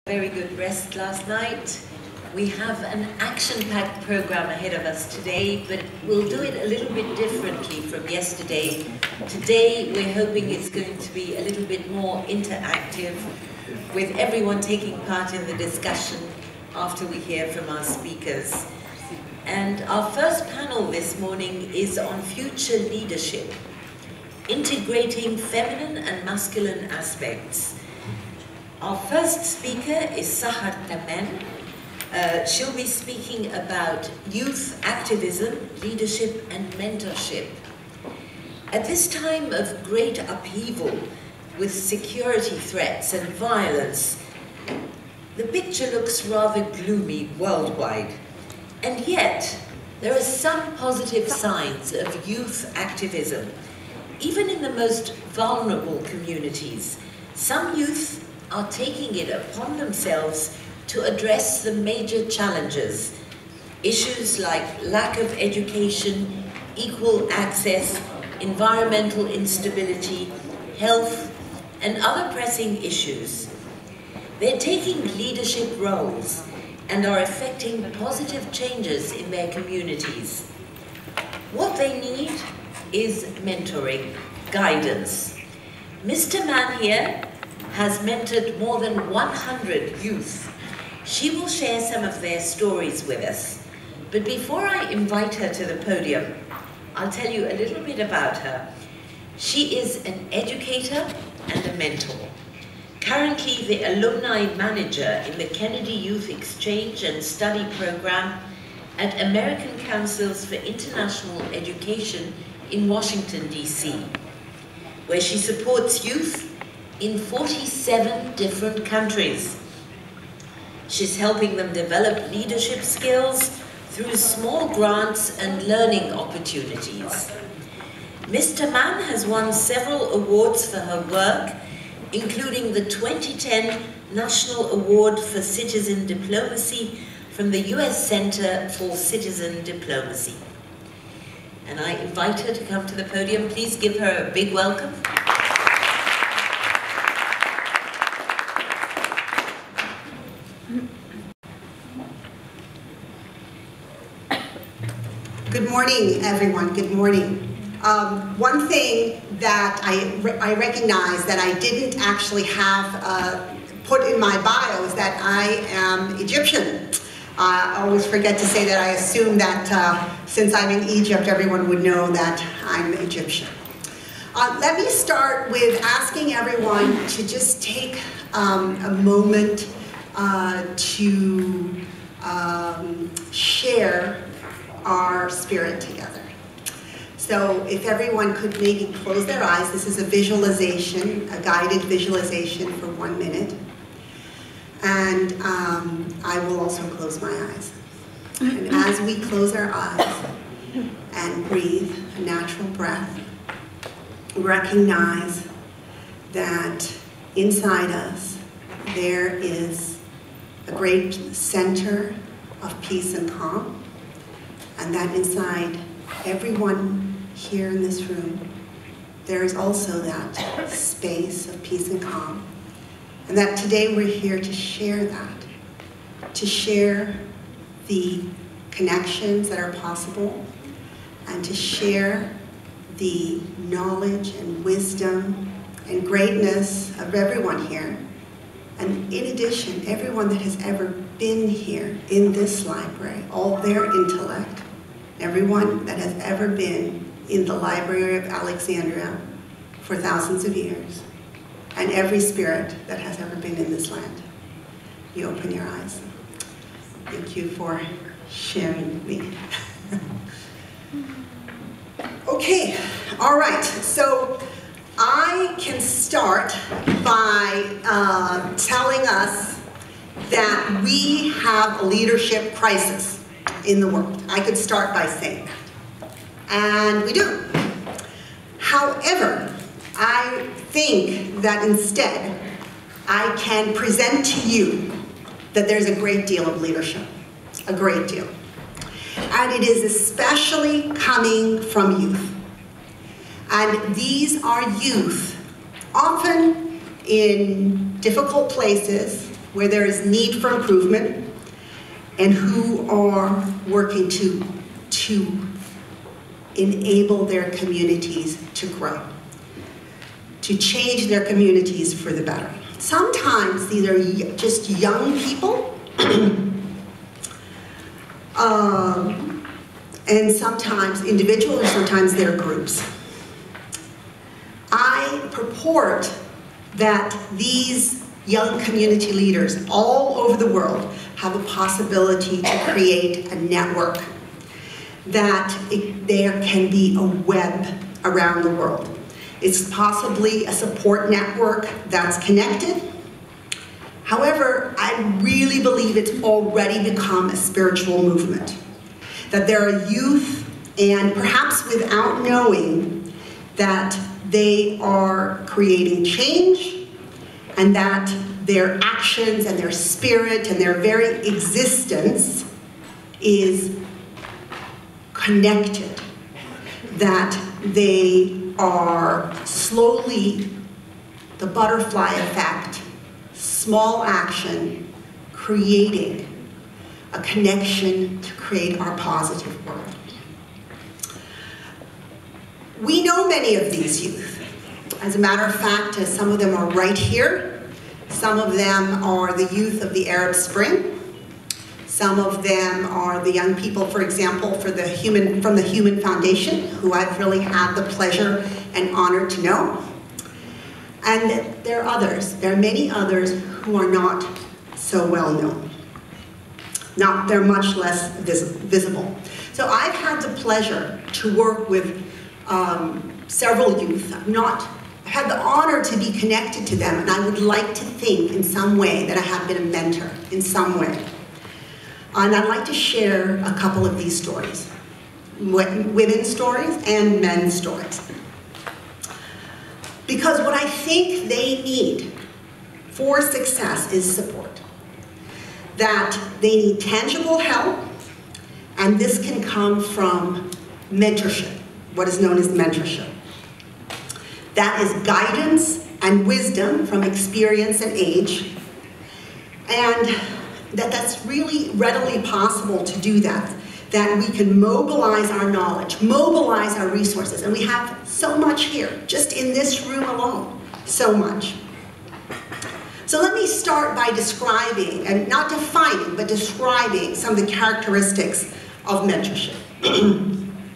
Very good rest last night. We have an action-packed program ahead of us today, but we'll do it a little bit differently from yesterday. Today, we're hoping it's going to be a little bit more interactive, with everyone taking part in the discussion after we hear from our speakers. And our first panel this morning is on future leadership, integrating feminine and masculine aspects. Our first speaker is Sahar Taman. She'll be speaking about youth activism, leadership and mentorship. At this time of great upheaval with security threats and violence, the picture looks rather gloomy worldwide. And yet, there are some positive signs of youth activism. Even in the most vulnerable communities, some youth are taking it upon themselves to address the major challenges. Issues like lack of education, equal access, environmental instability, health, and other pressing issues. They're taking leadership roles and are effecting positive changes in their communities. What they need is mentoring, guidance. Mr. Mann here has mentored more than 100 youth. She will share some of their stories with us. But before I invite her to the podium, I'll tell you a little bit about her. She is an educator and a mentor. Currently the alumni manager in the Kennedy Youth Exchange and Study Program at American Councils for International Education in Washington, D.C., where she supports youth in 47 different countries. She's helping them develop leadership skills through small grants and learning opportunities. Mr. Mann has won several awards for her work, including the 2010 National Award for Citizen Diplomacy from the US Center for Citizen Diplomacy. And I invite her to come to the podium. Please give her a big welcome. Good morning, everyone. Good morning. One thing that I recognize that I didn't actually have put in my bio is that I am Egyptian. I always forget to say that. I assume that since I'm in Egypt, everyone would know that I'm Egyptian. Let me start with asking everyone to just take a moment to share our spirit together. So if everyone could maybe close their eyes. This is a visualization, a guided visualization for 1 minute. And I will also close my eyes. And as we close our eyes and breathe a natural breath, recognize that inside us there is a great center of peace and calm. And that inside everyone here in this room, there is also that space of peace and calm. And that today we're here to share that, to share the connections that are possible, and to share the knowledge and wisdom and greatness of everyone here. And in addition, everyone that has ever been here in this library, all their intellect, everyone that has ever been in the Library of Alexandria for thousands of years, and every spirit that has ever been in this land. You open your eyes. Thank you for sharing with me. Okay, all right, so I can start by telling us that we have a leadership crisis in the world. I could start by saying that, and we do. However, I think that instead I can present to you that there's a great deal of leadership, a great deal. And it is especially coming from youth. And these are youth, often in difficult places, where there is need for improvement and who are working to enable their communities to grow, to change their communities for the better. Sometimes these are just young people, and sometimes individuals, and sometimes they're groups. I purport that these young community leaders all over the world have a possibility to create a network, that there can be a web around the world. It's possibly a support network that's connected. However, I really believe it's already become a spiritual movement. That there are youth, and perhaps without knowing, that they are creating change, and that their actions and their spirit and their very existence is connected. That they are slowly, the butterfly effect, small action, creating a connection to create our positive world. We know many of these youth. As a matter of fact, some of them are right here. Some of them are the youth of the Arab Spring. Some of them are the young people, for example, from the Human Foundation, who I've really had the pleasure and honor to know. And there are others. There are many others who are not so well known. They're much less visible. So I've had the pleasure to work with several youth. I've had the honor to be connected to them, and I would like to think in some way that I have been a mentor in some way. And I'd like to share a couple of these stories, women's stories and men's stories. Because what I think they need for success is support. That they need tangible help, and this can come from mentorship, what is known as mentorship. That is guidance and wisdom from experience and age, and that's really readily possible to do that we can mobilize our knowledge, mobilize our resources, and we have so much here, just in this room alone, so much. So let me start by describing, and not defining, but describing some of the characteristics of mentorship.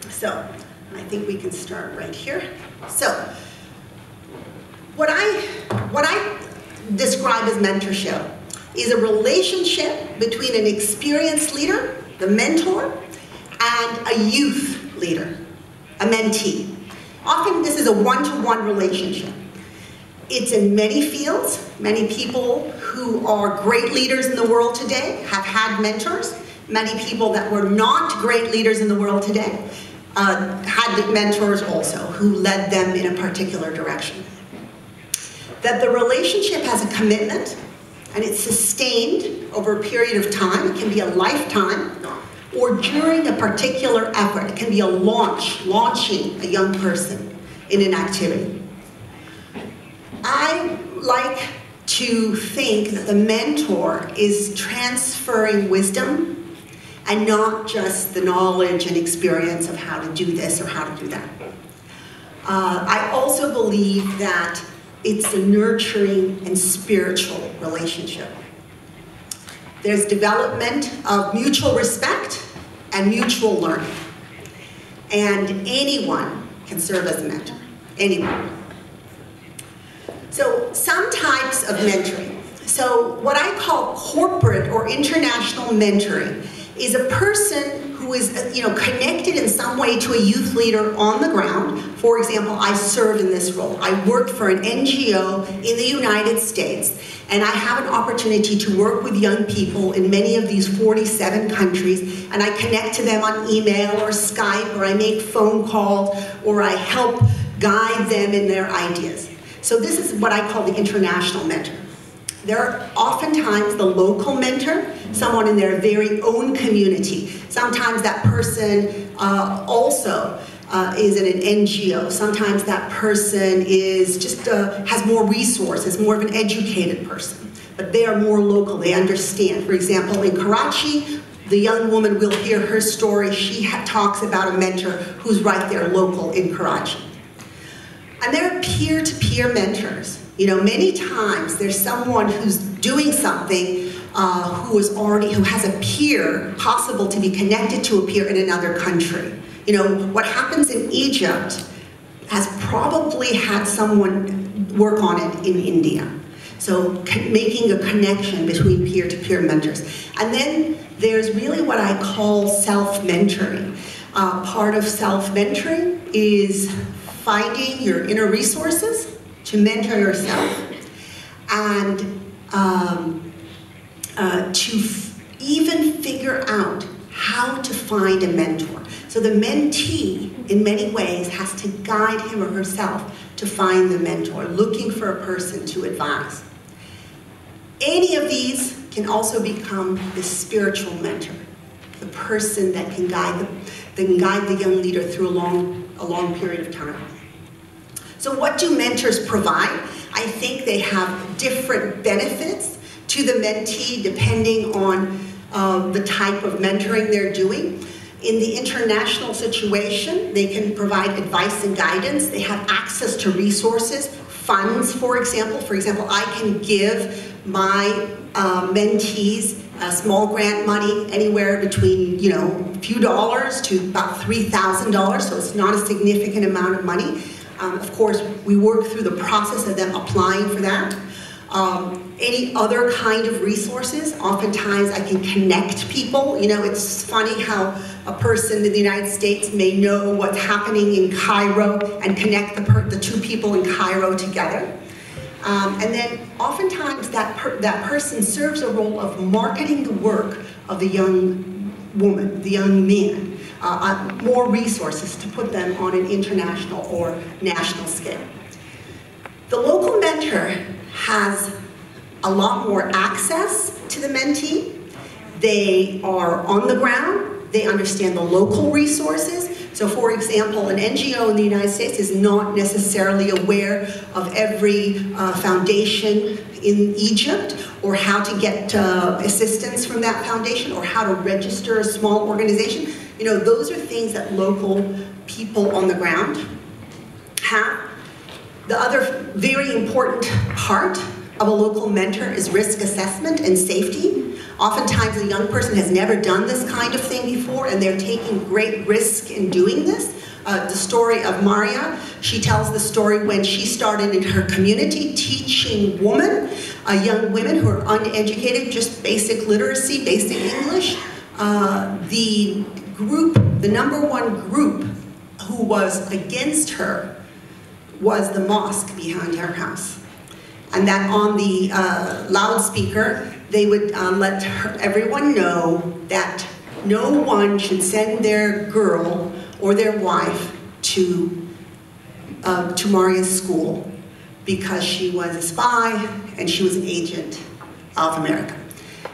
So, I think we can start right here. So, what I describe as mentorship is a relationship between an experienced leader, the mentor, and a youth leader, a mentee. Often this is a one-to-one relationship. It's in many fields. Many people who are great leaders in the world today have had mentors. Many people that were not great leaders in the world today had mentors also who led them in a particular direction. That the relationship has a commitment, and it's sustained over a period of time. It can be a lifetime, or during a particular effort. It can be a launching a young person in an activity. I like to think that the mentor is transferring wisdom and not just the knowledge and experience of how to do this or how to do that. I also believe that it's a nurturing and spiritual relationship. There's development of mutual respect and mutual learning. And anyone can serve as a mentor, anyone. So some types of mentoring. So what I call corporate or international mentoring is a person who is connected in some way to a youth leader on the ground. For example, I serve in this role. I work for an NGO in the United States, and I have an opportunity to work with young people in many of these 47 countries, and I connect to them on email or Skype, or I make phone calls, or I help guide them in their ideas. So this is what I call the international mentor. There are oftentimes the local mentor, someone in their very own community. Sometimes that person also is in an NGO. Sometimes that person is just has more resources, more of an educated person. but they are more local, they understand. For example, in Karachi, the young woman will hear her story. She talks about a mentor who's right there local in Karachi. And there are peer-to-peer mentors. You know, many times there's someone who's doing something who has a peer, possible to be connected to a peer in another country. You know, what happens in Egypt has probably had someone work on it in India. So making a connection between peer-to-peer mentors. And then there's really what I call self-mentoring. Part of self-mentoring is finding your inner resources to mentor yourself, and to even figure out how to find a mentor. So the mentee, in many ways, has to guide him or herself to find the mentor, looking for a person to advise. Any of these can also become the spiritual mentor, the person that can guide the young leader through a long period of time. So what do mentors provide? I think they have different benefits to the mentee depending on the type of mentoring they're doing. In the international situation, they can provide advice and guidance. They have access to resources, funds, for example. For example, I can give my mentees small grant money anywhere between, you know, a few dollars to about $3,000, so it's not a significant amount of money. Of course, we work through the process of them applying for that. Any other kind of resources, oftentimes I can connect people. You know, it's funny how a person in the United States may know what's happening in Cairo and connect the two people in Cairo together. And then oftentimes that person serves a role of marketing the work of the young woman, the young man. More resources to put them on an international or national scale. The local mentor has a lot more access to the mentee. They are on the ground. They understand the local resources. So for example, an NGO in the United States is not necessarily aware of every foundation in Egypt, or how to get assistance from that foundation, or how to register a small organization. You know, those are things that local people on the ground have. The other very important part of a local mentor is risk assessment and safety. Oftentimes a young person has never done this kind of thing before, and they're taking great risk in doing this. The story of Maria, she tells the story when she started in her community teaching young women who are uneducated, just basic literacy, basic English. The number one group who was against her was the mosque behind her house. And that on the loudspeaker, they would let everyone know that no one should send their girl or their wife to Maria's school because she was a spy and she was an agent of America.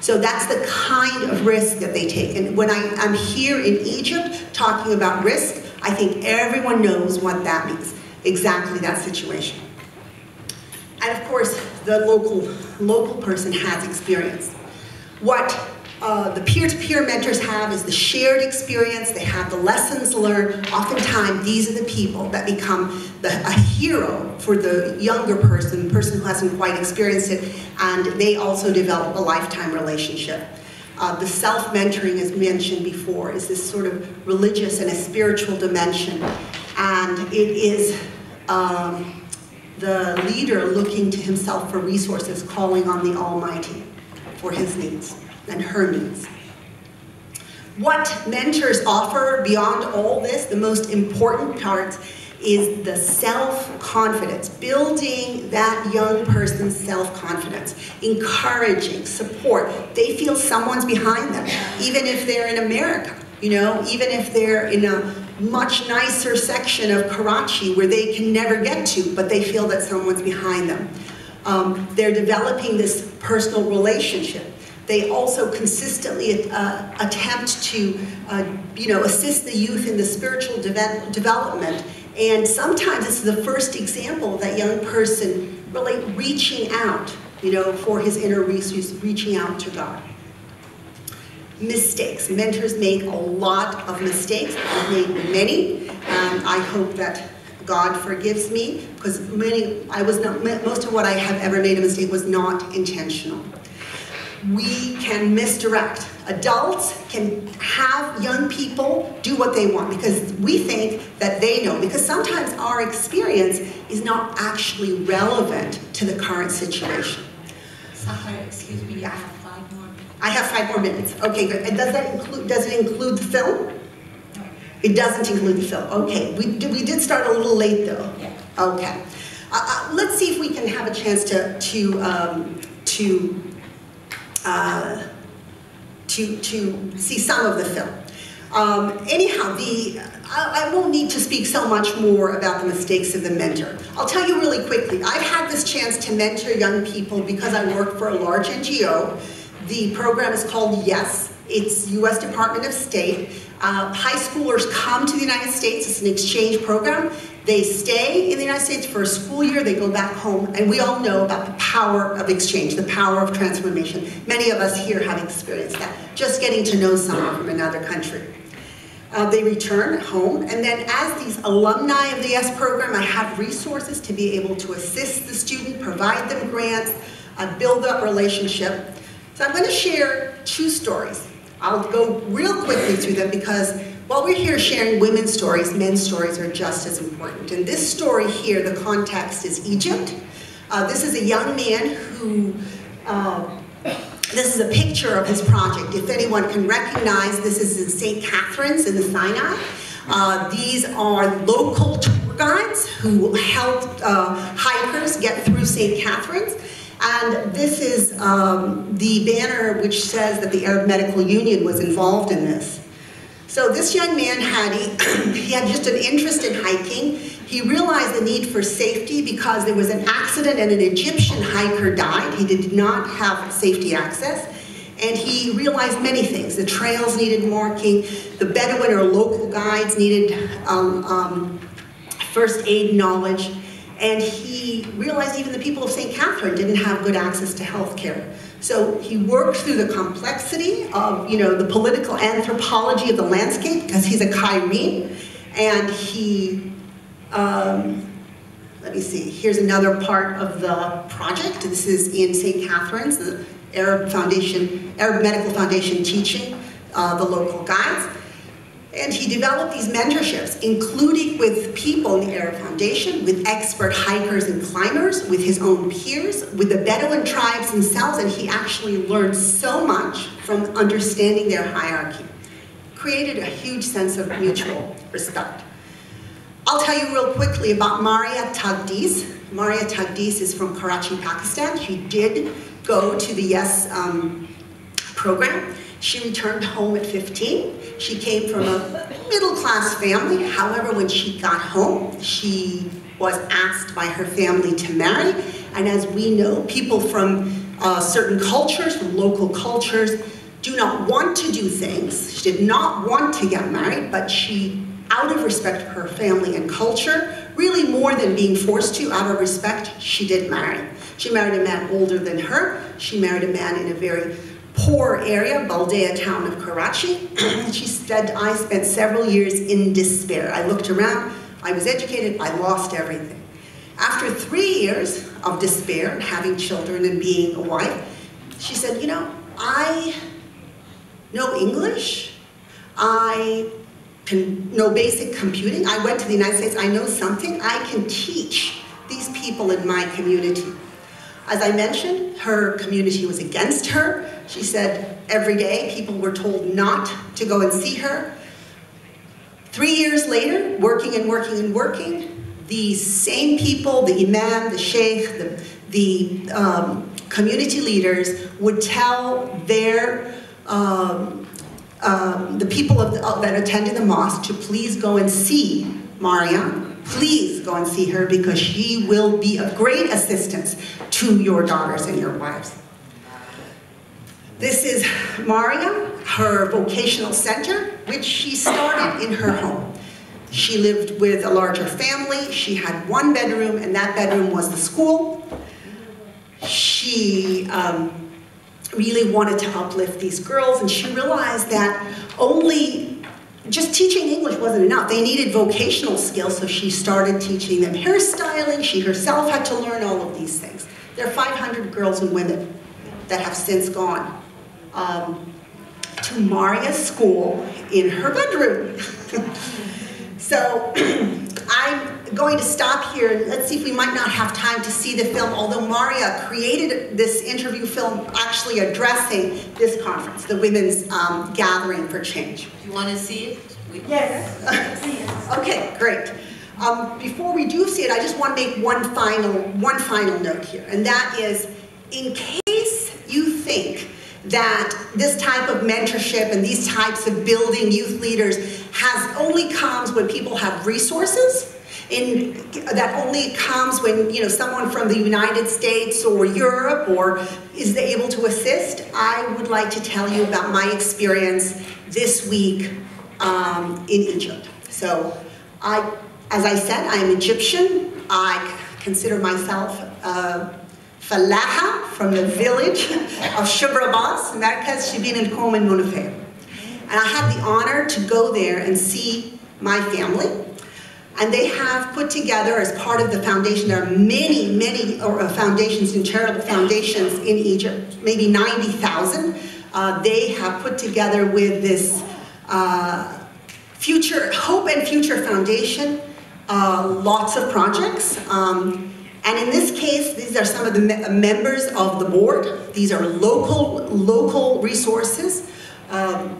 So that's the kind of risk that they take. And when I'm here in Egypt talking about risk, I think everyone knows what that means. Exactly that situation. And of course, the local person has experience. What the peer-to-peer mentors have is the shared experience. They have the lessons learned. Oftentimes, these are the people that become a hero for the younger person, the person who hasn't quite experienced it, and they also develop a lifetime relationship. The self-mentoring, as mentioned before, is this sort of religious and a spiritual dimension, and it is the leader looking to himself for resources, calling on the Almighty for his needs and her needs. What mentors offer beyond all this, the most important part, is the self-confidence, building that young person's self-confidence, encouraging, support. They feel someone's behind them, even if they're in America, you know, even if they're in a much nicer section of Karachi where they can never get to, but they feel that someone's behind them. They're developing this personal relationship. They also consistently attempt to assist the youth in the spiritual development. And sometimes it's the first example of that young person really reaching out you know, for his inner reaching out to God. Mistakes. Mentors make a lot of mistakes. I've made many. I hope that God forgives me, because most of what I have ever made a mistake was not intentional. We can misdirect. Adults can have young people do what they want because we think that they know, because sometimes our experience is not actually relevant to the current situation. Sahar, excuse me, I have 5 more minutes. I have 5 more minutes. Okay, good. And does it include the film? No. It doesn't include the film. Okay, we did start a little late though. Yeah. Okay. Let's see if we can have a chance to see some of the film. Anyhow, I won't need to speak so much more about the mistakes of the mentor. I'll tell you really quickly. I've had this chance to mentor young people because I work for a large NGO. The program is called YES. It's U.S. Department of State. High schoolers come to the United States. It's an exchange program. They stay in the United States for a school year. They go back home. And we all know about the power of exchange, the power of transformation. Many of us here have experienced that, just getting to know someone from another country. They return home, and then as these alumni of the YES program, I have resources to be able to assist the student, provide them grants, build up relationship. So I'm going to share 2 stories. I'll go real quickly through them because while we're here sharing women's stories, men's stories are just as important. And this story here, the context is Egypt. This is a young man who, this is a picture of his project. If anyone can recognize, this is in St. Catherine's in the Sinai. These are local tour guides who helped hikers get through St. Catherine's. And this is the banner which says that the Arab Medical Union was involved in this. So this young man he had just an interest in hiking. He realized the need for safety because there was an accident and an Egyptian hiker died. He did not have safety access. And he realized many things. The trails needed marking. The Bedouin or local guides needed first aid knowledge. And he realized even the people of St. Catherine didn't have good access to health care. So he worked through the complexity of, the political anthropology of the landscape, because he's a Cairene, and he, let me see, here's another part of the project. This is in St. Catherine's, the Arab Medical Foundation teaching the local guides. And he developed these mentorships, including with people in the Arab Foundation, with expert hikers and climbers, with his own peers, with the Bedouin tribes themselves, and he actually learned so much from understanding their hierarchy. Created a huge sense of mutual respect. I'll tell you real quickly about Maria Taqdees. Maria Taqdees is from Karachi, Pakistan. She did go to the YES program. She returned home at 15. She came from a middle-class family. However, when she got home, she was asked by her family to marry. And as we know, people from certain cultures, from local cultures, do not want to do things. She did not want to get married, but she, out of respect for her family and culture, really more than being forced to, out of respect, she did marry. She married a man older than her. She married a man in a very poor area, Baldea town of Karachi. She said, I spent several years in despair. I looked around, I was educated, I lost everything. After 3 years of despair, and having children and being a wife, she said, I know English, I can know basic computing, I went to the United States, I know something, I can teach these people in my community. As I mentioned, her community was against her. She said every day people were told not to go and see her. 3 years later, working and working and working, these same people, the imam, the sheikh, the community leaders would tell their the people that attended the mosque to please go and see Maria. Please go and see her because she will be of great assistance to your daughters and your wives. This is Maria, her vocational center, which she started in her home. She lived with a larger family. She had 1 bedroom, and that bedroom was the school. She she really wanted to uplift these girls, and she realized that only just teaching English wasn't enough. They needed vocational skills, so she started teaching them hairstyling. She herself had to learn all of these things. There are 500 girls and women that have since gone to Maria's school in her bedroom. So I'm going to stop here. Let's see if we might not have time to see the film, although Maria created this interview film actually addressing this conference, the Women's Gathering for Change. Do you want to see it? Yes. Okay, great. Before we do see it, I just want to make one final note here, and that is, in case you think that this type of mentorship and these types of building youth leaders only comes when people have resources, that only comes when someone from the United States or Europe is able to assist, I would like to tell you about my experience this week in Egypt. So, as I said, I am Egyptian. I consider myself Falaha from the village of Shubrabas, Merkez Shibin al-Qom al-Munafir. And I had the honor to go there and see my family. And they have put together, as part of the foundation, there are many foundations and charitable foundations in Egypt, maybe 90,000. They have put together with this Hope and Future Foundation, lots of projects. And in this case, these are some of the members of the board. These are local resources.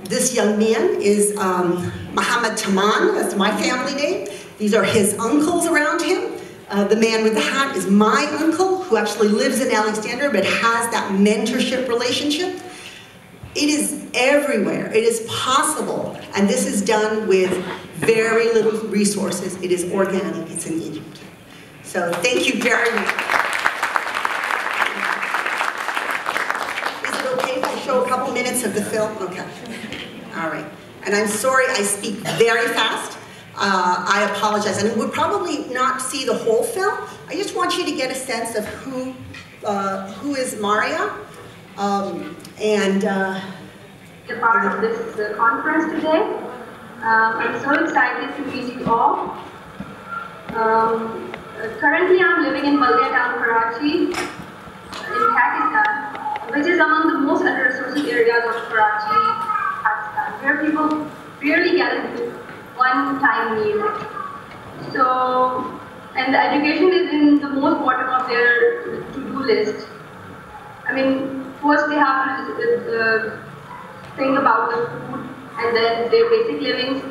This young man is Muhammad Taman, that's my family name. These are his uncles around him. The man with the hat is my uncle, who actually lives in Alexandria, but has that mentorship relationship. It is everywhere. It is possible. And this is done with very little resources. It is organic. It's in Egypt. So thank you very much. Is it okay if I show a couple minutes of the film? Okay. All right. And I'm sorry I speak very fast. I apologize. And we'll probably not see the whole film. I just want you to get a sense of who is Maria. The part of this conference today. I'm so excited to meet you all. Currently, I'm living in Maria Taqdees, Karachi, in Pakistan, which is among the most under-resourced areas of Karachi, Pakistan, where people barely get into one-time meal. So, and the education is in the most bottom of their to-do list. I mean, first they have to think about the food and then their basic living,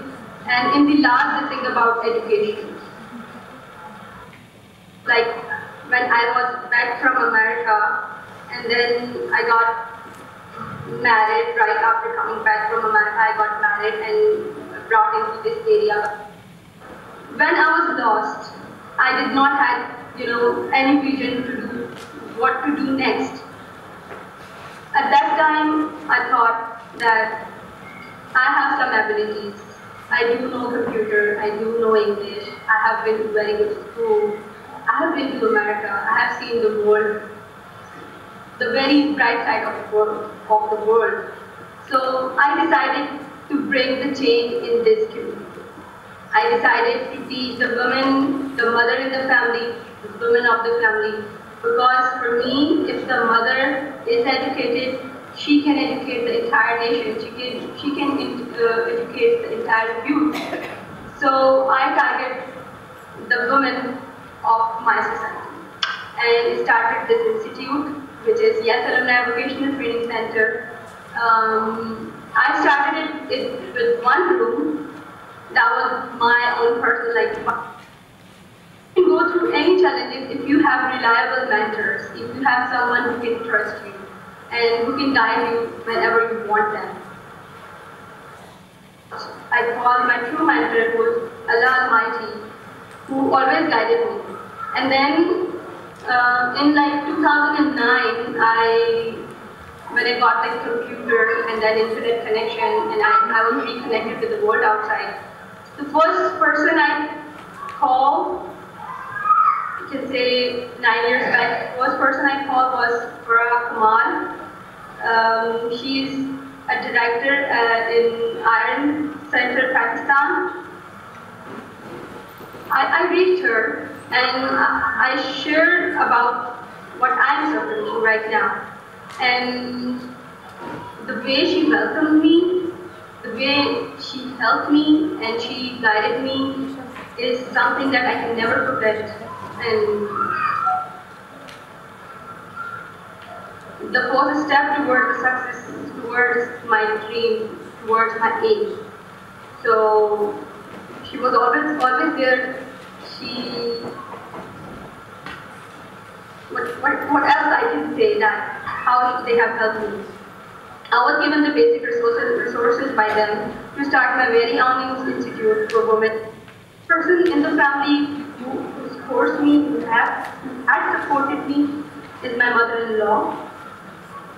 and in the last they think about education. Like when I was back from America, and then I got married right after coming back from America. I got married and brought into this area. When I was lost, I did not have any vision to do what to do next. At that time, I thought that I have some abilities. I do know computer, I do know English, I have been to very good school, I have been to America, I have seen the world, the very bright side of the world. So I decided to bring the change in this community. I decided to teach the women, the mother in the family, the women of the family, because for me, if the mother is educated, she can educate the entire nation. She can educate the entire youth. So I target the women of my society and started this institute, which is Yes Alumni Vocational Training Center. I started it with one room. That was my own personal life. You can go through any challenges if you have reliable mentors, if you have someone who can trust you and who can guide you whenever you want them. I call my true mentor, who is Allah Almighty, who always guided me. And then in like 2009, when I got the computer and then internet connection, and I was reconnected with the world outside, the first person I called you can say 9 years back, the first person I called was Maria Taqdees. She's a director in Iron Center, Pakistan. I reached her and I shared about what I'm suffering from right now. And the way she welcomed me, the way she helped me and she guided me is something that I can never forget. And the first step towards the success, towards my dream, towards my aim. So she was always there. What else I can say that how they have helped me. I was given the basic resources by them to start my very own institute for women. Person in the family who supports me, who had supported me, is my mother-in-law.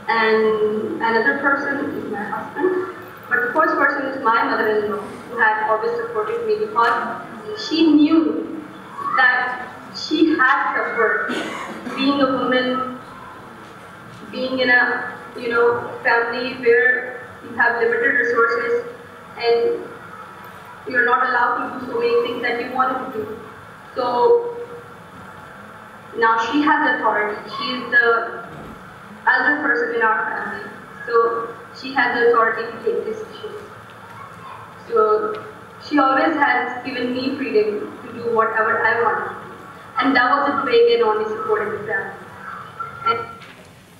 And another person is my husband. But the first person is my mother-in-law, who had always supported me because she knew that she had suffered being a woman, being in a family where you have limited resources and you're not allowed to do so many things that you wanted to do. So now she has authority. She is the elder person in our family. So she has the authority to take decisions. So she always has given me freedom to do whatever I want. And that was a big and only support in the family.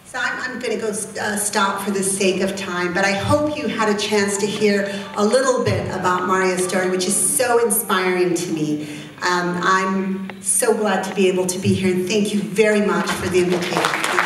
So I'm going to go stop for the sake of time, but I hope you had a chance to hear a little bit about Maria's story, which is so inspiring to me. I'm so glad to be able to be here, and thank you very much for the invitation.